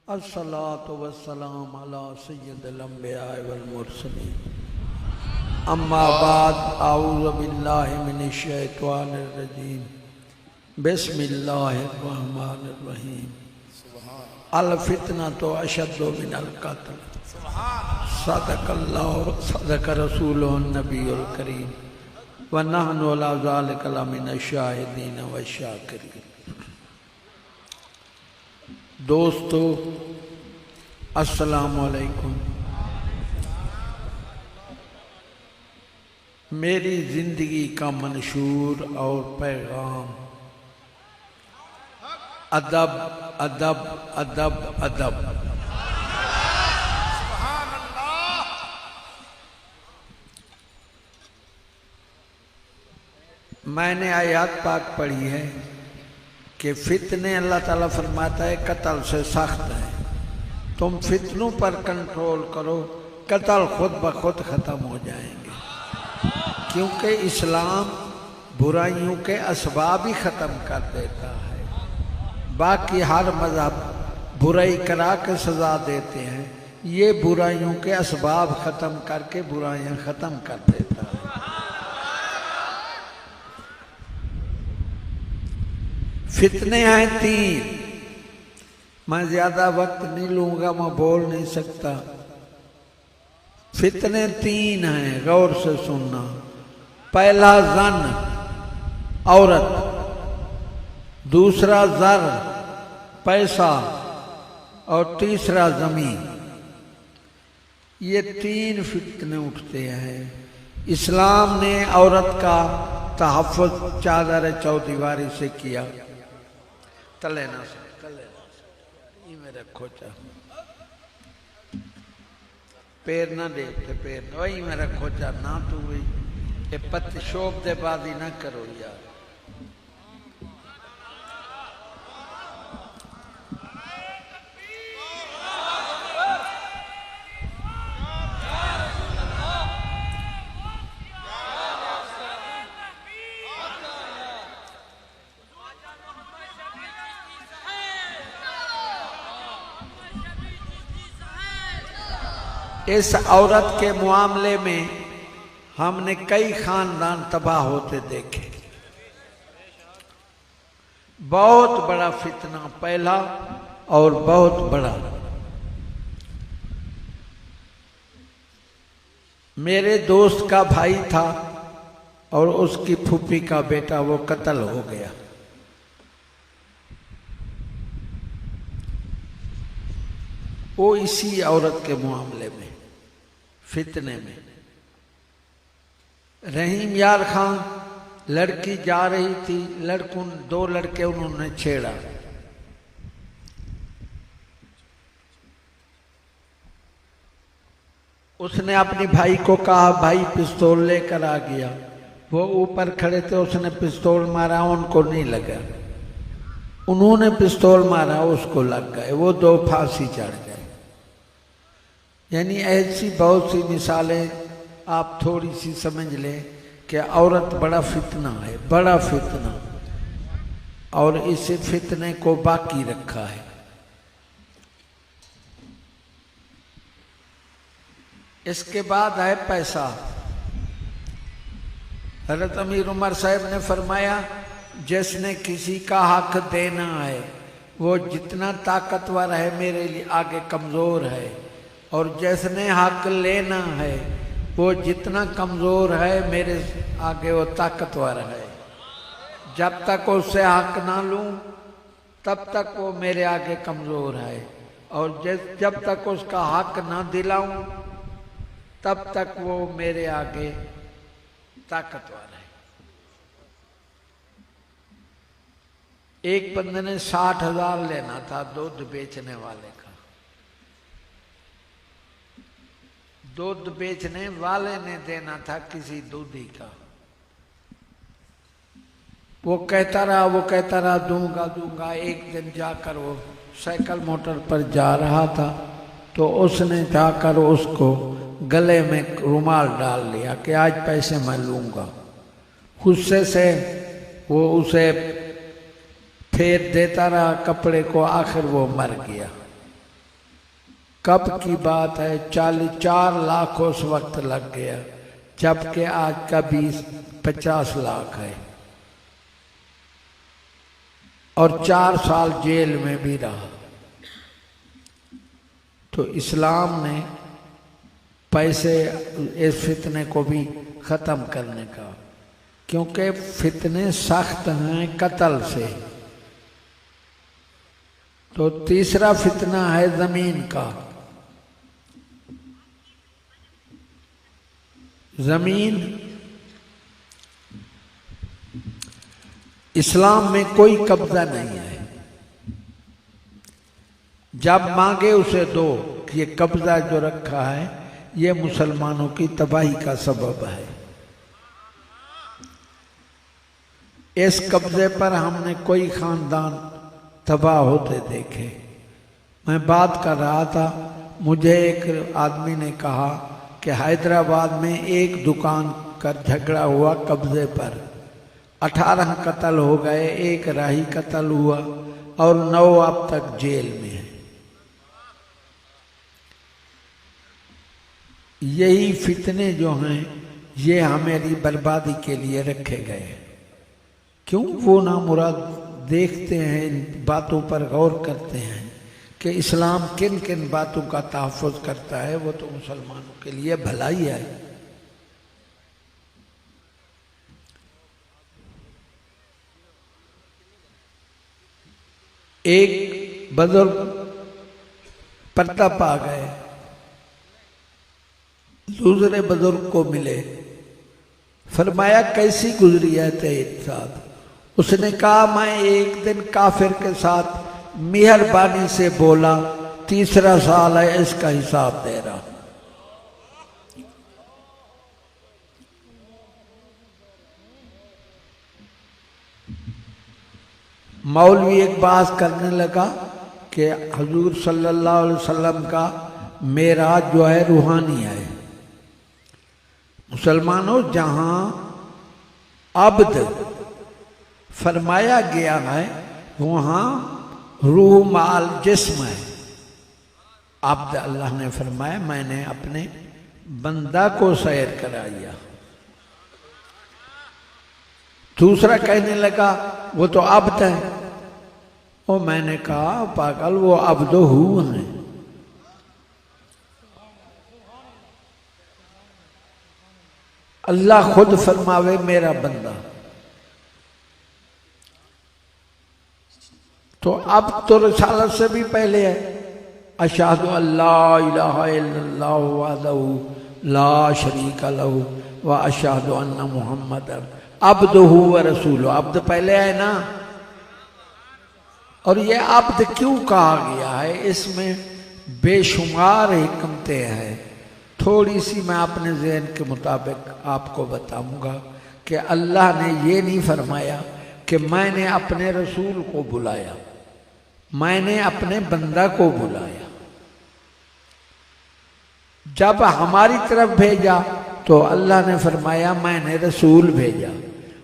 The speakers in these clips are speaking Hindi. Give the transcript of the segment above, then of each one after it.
अस्सलातु वस्सलाम अला सय्यिदिल अंबिया वल मुरसलीन अम्मा बाद आऊज़ु बिल्लाहि मिनश शैतानिर रजीम बिस्मिल्लाहिर रहमानिर रहीम अल फितनतु अशद्दु मिनल क़त्ल सदक़ल्लाहु सदक़ रसूलुहुन नबियुल करीम व नहनु अला ज़ालिका लमिनश शाहिदीन व शाकिरीन। दोस्तों अस्सलामु अलैकुम। मेरी जिंदगी का मंशूर और पैगाम अदब अदब अदब अदब। मैंने आयत पाक पढ़ी है कि फितने अल्लाह ताला फरमाता है कत्ल से सख्त है, तुम फितनों पर कंट्रोल करो, कत्ल खुद ब खुद ख़त्म हो जाएंगे। क्योंकि इस्लाम बुराइयों के असबाब ही ख़त्म कर देता है। बाकी हर मज़हब बुराई करा के सज़ा देते हैं, ये बुराइयों के असबाब ख़त्म करके बुराइयां ख़त्म कर देता है। फितने हैं तीन, मैं ज्यादा वक्त नहीं लूंगा, मैं बोल नहीं सकता। फितने तीन हैं, गौर से सुनना। पहला जन औरत, दूसरा जर पैसा और तीसरा जमीन। ये तीन फितने उठते हैं। इस्लाम ने औरत का तहफ़्फ़ुज़ चादर चौदीवारी से किया। तले ना ये में रखो, चा पैर ना देखते, पैर वही में रखो, चा ना तू ये पत शोभ दे बाजी ना करो यार। इस औरत के मामले में हमने कई खानदान तबाह होते देखे। बहुत बड़ा फितना पहला और बहुत बड़ा। मेरे दोस्त का भाई था और उसकी फूफी का बेटा, वो कत्ल हो गया। वो इसी औरत के मामले में फितने में। रहीम यार खान लड़की जा रही थी, लड़कों दो लड़के उन्होंने छेड़ा। उसने अपने भाई को कहा भाई पिस्तौल लेकर आ गया। वो ऊपर खड़े थे, उसने पिस्तौल मारा, उनको नहीं लगा। उन्होंने पिस्तौल मारा, उसको लग गए, वो दो फांसी चढ़ गए। यानी ऐसी बहुत सी मिसालें आप थोड़ी सी समझ लें कि औरत बड़ा फितना है, बड़ा फितना, और इस फितने को बाकी रखा है। इसके बाद है पैसा। हज़रत अमीर उमर साहब ने फरमाया जिसने किसी का हक देना है वो जितना ताकतवर है मेरे लिए आगे कमज़ोर है, और जिसने हक लेना है वो जितना कमज़ोर है मेरे आगे वो ताकतवर है। जब तक उससे हक ना लूं तब तक वो मेरे आगे कमज़ोर है, और जब तक उसका हक ना दिलाऊं तब तक वो मेरे आगे ताकतवर है। एक बंदे ने 60,000 लेना था दूध बेचने वाले का। दूध बेचने वाले ने देना था किसी दूधी का। वो कहता रहा दूंगा दूंगा। एक दिन जाकर वो साइकिल मोटर पर जा रहा था तो उसने जाकर उसको गले में रुमाल डाल लिया कि आज पैसे मैं लूंगा। गुस्से से वो उसे फिर देता रहा कपड़े को, आखिर वो मर गया। कब की बात है, 4 लाख उस वक्त लग गया, जबकि आज का 50 लाख है। और 4 साल जेल में भी रहा। तो इस्लाम ने पैसे इस फितने को भी ख़त्म करने का, क्योंकि फितने सख्त हैं कत्ल से। तो तीसरा फितना है ज़मीन का। ज़मीन इस्लाम में कोई कब्जा नहीं है। जब मांगे उसे दो। ये कब्जा जो रखा है ये मुसलमानों की तबाही का सबब है। इस कब्जे पर हमने कोई खानदान तबाह होते देखे। मैं बात कर रहा था, मुझे एक आदमी ने कहा कि हैदराबाद में एक दुकान का झगड़ा हुआ कब्जे पर, 18 कत्ल हो गए, एक राही कत्ल हुआ और 9 अब तक जेल में है। यही फितने जो हैं ये हमारी बर्बादी के लिए रखे गए। क्यों वो ना मुराद देखते हैं, इन बातों पर गौर करते हैं कि इस्लाम किन किन बातों का तहफ़्फ़ुज़ करता है, वो तो मुसलमानों के लिए भलाई है। एक बुजुर्ग पर्दा पा गए, दूसरे बुजुर्ग को मिले, फरमाया कैसी गुजरी है तेरे साथ? उसने कहा मैं एक दिन काफिर के साथ मेहरबानी से बोला, 3रा साल है इसका हिसाब दे रहा। मौलवी एक बात करने लगा कि हुजूर सल्लल्लाहु अलैहि वसल्लम का मेराज जो है रूहानी है। मुसलमानों, जहां अब्द फरमाया गया है वहां रूह माल जिस्म है। अब्द अल्लाह ने फरमाया मैंने अपने बंदा को सैर कराया। दूसरा कहने लगा वो तो अब्द है। और मैंने कहा पागल, वो अब्द हू है। अल्लाह खुद फरमावे मेरा बंदा। तो अब तो रिसालत से भी पहले है, अशहदु अल्ला इलाहा इल्लल्लाह वहदहू ला शरीका लहू व अशहदु अन्ना मुहम्मदन अब्दुहू व रसूलुहू। अब्द पहले है ना। और ये अब्द क्यों कहा गया है, इसमें बेशुमार हिकमतें हैं। थोड़ी सी मैं अपने ज़हन के मुताबिक आपको बताऊंगा कि अल्लाह ने ये नहीं फरमाया कि मैंने अपने रसूल को बुलाया, मैंने अपने बंदा को बुलाया। जब हमारी तरफ भेजा तो अल्लाह ने फरमाया मैंने रसूल भेजा,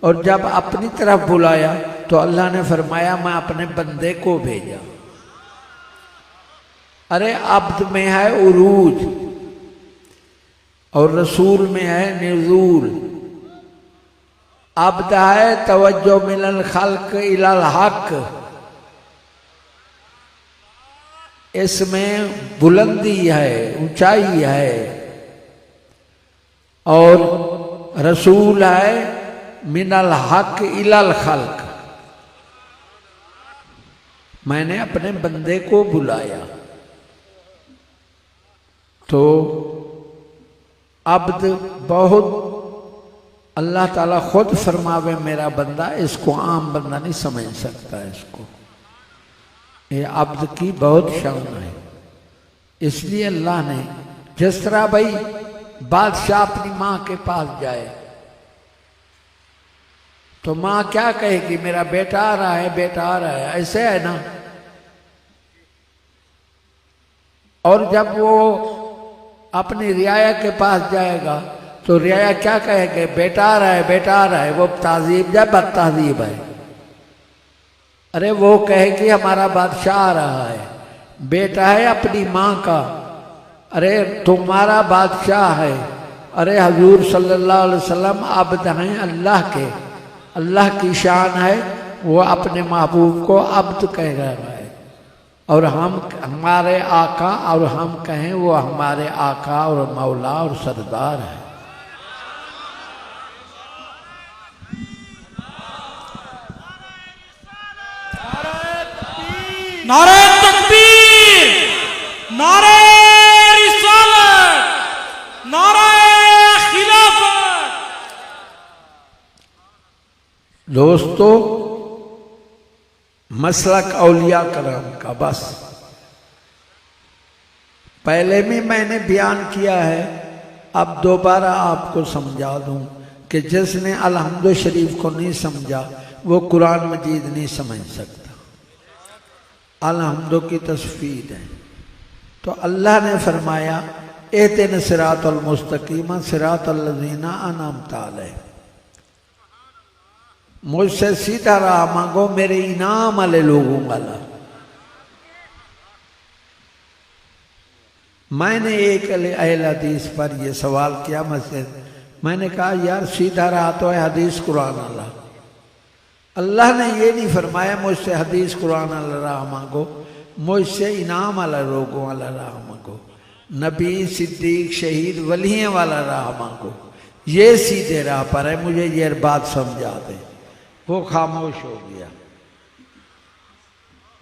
और जब अपनी तरफ बुलाया तो अल्लाह ने फरमाया मैं अपने बंदे को भेजा। अरे अब्द में है उरूज और रसूल में है नुज़ूल। अब्द है तवज्जो मिनल खल्क इलल हक, इसमें बुलंदी है, ऊंचाई है। और रसूल है मिनल हक इलल खल्क, मैंने अपने बंदे को बुलाया। तो अब्द बहुत, अल्लाह ताला खुद फरमावे मेरा बंदा, इसको आम बंदा नहीं समझ सकता है। इसको ये अब्द की बहुत शान है। इसलिए अल्लाह ने, जिस तरह भाई बादशाह अपनी माँ के पास जाए तो माँ क्या कहेगी, मेरा बेटा आ रहा है, बेटा आ रहा है, ऐसे है ना। और जब वो अपनी रियाया के पास जाएगा तो रियाया क्या कहेंगे, बेटा आ रहा है, बेटा आ रहा है। वो ताजीब या बदताजीब है? अरे वो कहे कि हमारा बादशाह आ रहा है, बेटा है अपनी माँ का, अरे तुम्हारा बादशाह है। अरे हजूर सल्लल्लाहु अलैहि वसल्लम अब्द हैं अल्लाह के, अल्लाह की शान है, वो अपने महबूब को अब्द कह रहा है। और हम हमारे आका, और हम कहें वो हमारे आका और मौला और सरदार है। नारे तकबीर, नारे रिसालत, नारे खिलाफत। दोस्तों, मसलक औलिया करम का बस पहले भी मैंने बयान किया है, अब दोबारा आपको समझा दूं कि जिसने अलहम्दु शरीफ को नहीं समझा वो कुरान मजीद नहीं समझ सकता। अलहम्दु की तस्वीर है। तो अल्लाह ने फरमाया एतिन सिरातुल मुस्तकीम सिरातुल लज़ीना अनअमता अलैहिम, मुझसे सीधा राह मांगो मेरे इनाम वाले लोगों वाला। मैंने एक अहल हदीस पर यह सवाल किया मस्जिद, मैंने कहा यार सीधा राह तो है हदीस कुरान वाला, अल्लाह ने ये नहीं फरमाया मुझसे हदीस कुरान वाला राह मांगो, मुझसे इनाम वाला लोगों वाला राह मांगो, नबी सिद्दीक शहीद वलियों वाला राह मांगो, ये सीधे राह पर है, मुझे ये बात समझा दे। वो खामोश हो गया।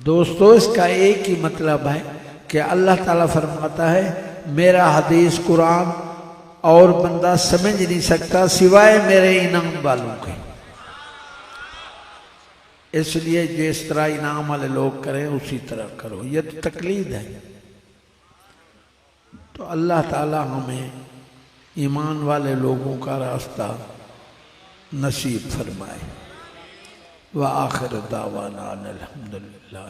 दोस्तों, इसका एक ही मतलब है कि अल्लाह ताला फरमाता है मेरा हदीस कुरान और बंदा समझ नहीं सकता सिवाय मेरे इनाम वालों के। इसलिए जिस तरह इनाम वाले लोग करें उसी तरह करो, ये तो तकलीद है। तो अल्लाह ताला हमें ईमान वाले लोगों का रास्ता नसीब फरमाए। व आखिर दावाना अल्हम्दुलिल्लाह।